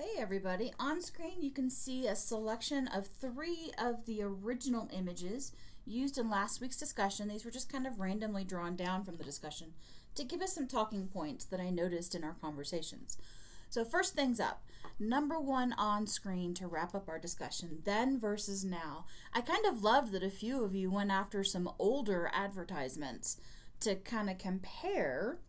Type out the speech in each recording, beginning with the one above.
Hey everybody, on screen you can see a selection of 3 of the original images used in last week's discussion. These were just kind of randomly drawn down from the discussion to give us some talking points that I noticed in our conversations. So first things up, number 1 on screen to wrap up our discussion, then versus now. I kind of loved that a few of you went after some older advertisements to kind of compare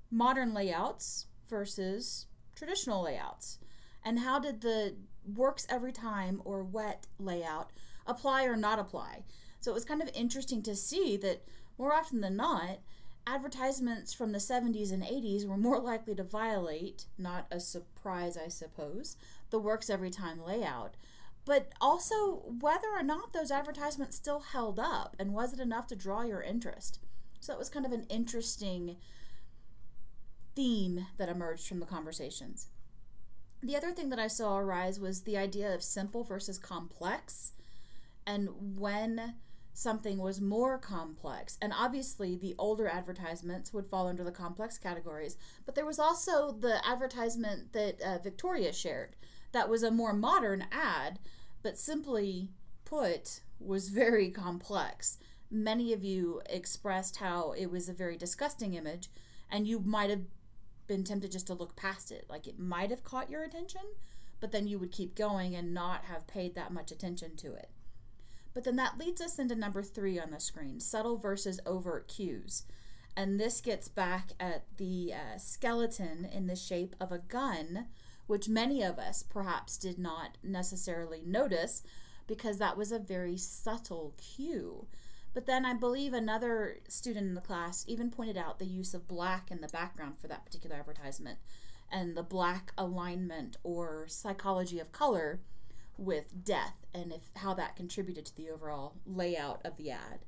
modern layouts versus traditional layouts. And how did the works every time or wet layout apply or not apply? So it was kind of interesting to see that more often than not, advertisements from the 70s and 80s were more likely to violate, not a surprise I suppose, the works every time layout, but also whether or not those advertisements still held up and was it enough to draw your interest. So it was kind of an interesting theme that emerged from the conversations. The other thing that I saw arise was the idea of simple versus complex, and when something was more complex. And obviously the older advertisements would fall under the complex categories, but there was also the advertisement that Victoria shared that was a more modern ad, but simply put was very complex. Many of you expressed how it was a very disgusting image, and you might have been tempted just to look past it. Like it might have caught your attention, but then you would keep going and not have paid that much attention to it. But then that leads us into number 3 on the screen, subtle versus overt cues. And this gets back at the skeleton in the shape of a gun, which many of us perhaps did not necessarily notice because that was a very subtle cue. But then I believe another student in the class even pointed out the use of black in the background for that particular advertisement and the black alignment or psychology of color with death and how that contributed to the overall layout of the ad.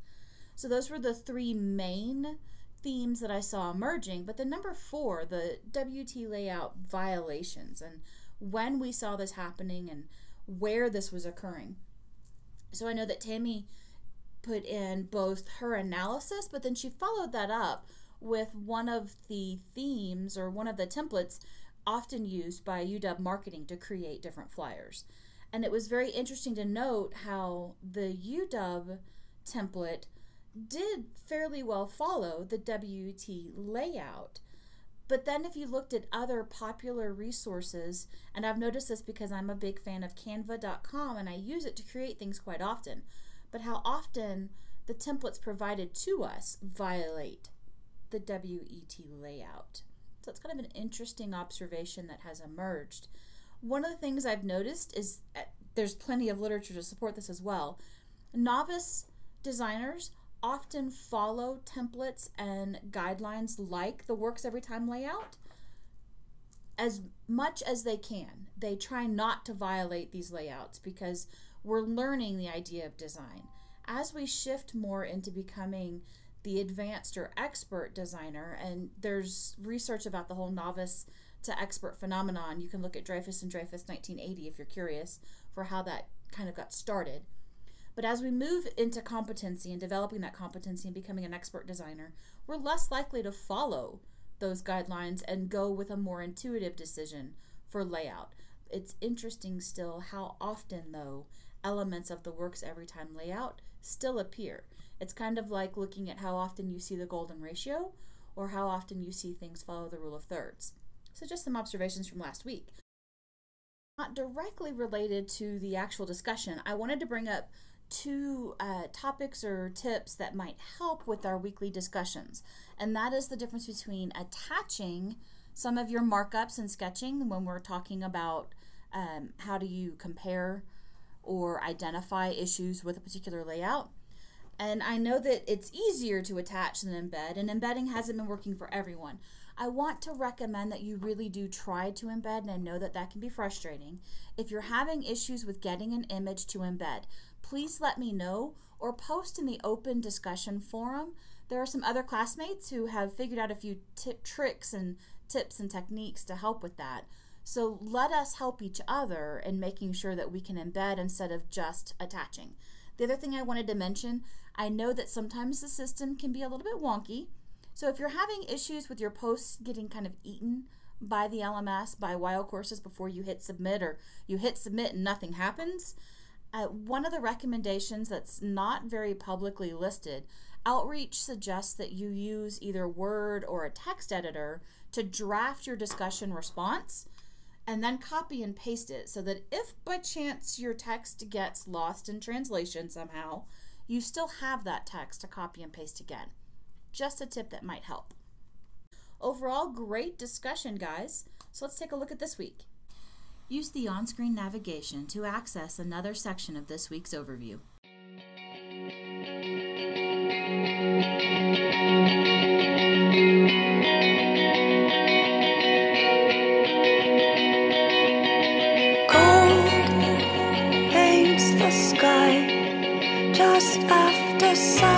So those were the 3 main themes that I saw emerging. But the number 4, the WT layout violations and when we saw this happening and where this was occurring. So I know that Tammy put in both her analysis, but then she followed that up with one of the themes or one of the templates often used by UW marketing to create different flyers. And it was very interesting to note how the UW template did fairly well follow the WT layout. But then if you looked at other popular resources, and I've noticed this because I'm a big fan of canva.com and I use it to create things quite often, but how often the templates provided to us violate the WET layout. So it's kind of an interesting observation that has emerged. One of the things I've noticed is there's plenty of literature to support this as well. Novice designers often follow templates and guidelines like the works every time layout as much as they can. They try not to violate these layouts because we're learning the idea of design. As we shift more into becoming the advanced or expert designer, and there's research about the whole novice to expert phenomenon. You can look at Dreyfus and Dreyfus 1980 if you're curious for how that kind of got started. But as we move into competency and developing that competency and becoming an expert designer, we're less likely to follow those guidelines and go with a more intuitive decision for layout. It's interesting still how often, though, elements of the works every time layout still appear. It's kind of like looking at how often you see the golden ratio or how often you see things follow the rule of thirds. So just some observations from last week. Not directly related to the actual discussion, I wanted to bring up 2 topics or tips that might help with our weekly discussions. And that is the difference between attaching some of your markups in sketching when we're talking about how do you compare or identify issues with a particular layout. And I know that it's easier to attach than embed, and embedding hasn't been working for everyone. I want to recommend that you really do try to embed, and I know that that can be frustrating. If you're having issues with getting an image to embed, please let me know or post in the open discussion forum. There are some other classmates who have figured out a few tricks and tips and techniques to help with that. So let us help each other in making sure that we can embed instead of just attaching. The other thing I wanted to mention, I know that sometimes the system can be a little bit wonky. So if you're having issues with your posts getting kind of eaten by the LMS, by Wild Courses, before you hit submit, or you hit submit and nothing happens. One of the recommendations that's not very publicly listed, Outreach suggests that you use either Word or a text editor to draft your discussion response and then copy and paste it, so that if by chance your text gets lost in translation somehow, you still have that text to copy and paste again. Just a tip that might help. Overall, great discussion, guys. So let's take a look at this week. Use the on-screen navigation to access another section of this week's overview. Cold paints the sky just after sun.